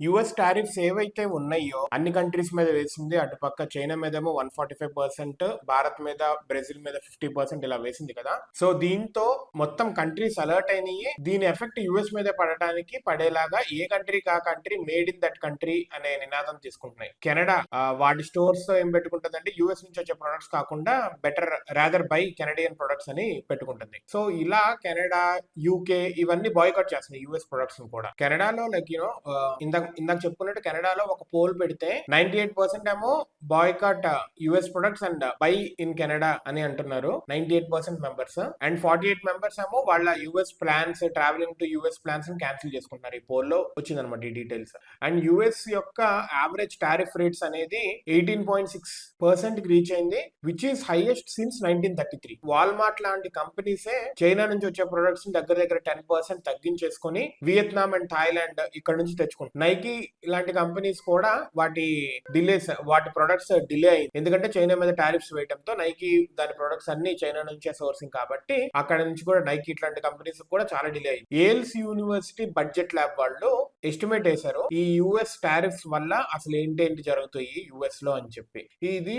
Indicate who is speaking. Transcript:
Speaker 1: US tariffs ఏవైతే ఉన్నాయో అన్ని కంట్రీస్ మీద వేసింది. అటుపక్క చైనా మీదేమో 145%, భారత్ మీద, బ్రెజిల్ మీద 50% ఇలా వేసింది కదా. సో దీంతో మొత్తం కంట్రీస్ అలర్ట్ అయినాయి. దీని ఎఫెక్ట్ యుఎస్ మీద పడటానికి పడేలాగా ఏ కంట్రీకి ఆ country made in that country అనే నినాదం తీసుకుంటున్నాయి. కెనడా వాటి స్టోర్స్ తో ఏం పెట్టుకుంటుందంటే యుఎస్ నుంచి వచ్చే ప్రొడక్ట్స్ కాకుండా better rather by Canadian products అని పెట్టుకుంటుంది. సో ఇలా కెనడా, యూకే ఇవన్నీ బాయ్కాట్ చేస్తున్నాయి యుఎస్ ప్రొడక్ట్స్ కూడా. కెనడాలో లైక్ యూనో ఇందాక చెప్పుకున్నట్టు కెనడాలో ఒక పోల్ పెడితే 98% ఏమో boycott US products and by in Canada అని అంటున్నారు 98% మెంబర్స్. అండ్ 48 మెంబర్స్ ఏమో వాళ్ళ US plans, travelling to US plans cancel చేసుకుంటున్నారు. ఈ పోల్ లో వచ్చిందనమాట ఈ డీటెయిల్స్. అండ్ యుఎస్ యొక్క యావరేజ్ టారిఫ్ రేట్స్ అనేది 18.6% కి రీచ్ అయింది, which is highest since 1933. Walmart లాంటి కంపెనీసే చైనా నుంచి వచ్చే ప్రొడక్ట్స్ దగ్గర దగ్గర 10% తగ్గించేసుకొని వియత్నాం అండ్ థాయిలాండ్ ఇక్కడ నుంచి తెచ్చుకుంటారు. నైకీ ఇలాంటి కంపెనీస్ కూడా వాటి ప్రొడక్ట్స్ డిలే అయింది. ఎందుకంటే చైనా మీద టారిఫ్స్ వేయడంతో నైకీ దాని ప్రొడక్ట్స్ అన్ని చైనా నుంచే సోర్సింగ్ కాబట్టి అక్కడ నుంచి కూడా నైకీ ఇట్లాంటి కంపెనీస్ కూడా చాలా డిలే అయింది. ఏల్స్ యూనివర్సిటీ బడ్జెట్ ల్యాబ్ వాళ్ళు ఎస్టిమేట్ వేశారు ఈ యుఎస్ టారిఫ్స్ వల్ల అసలు ఏంటి జరుగుతాయి యుఎస్ లో అని చెప్పి. ఇది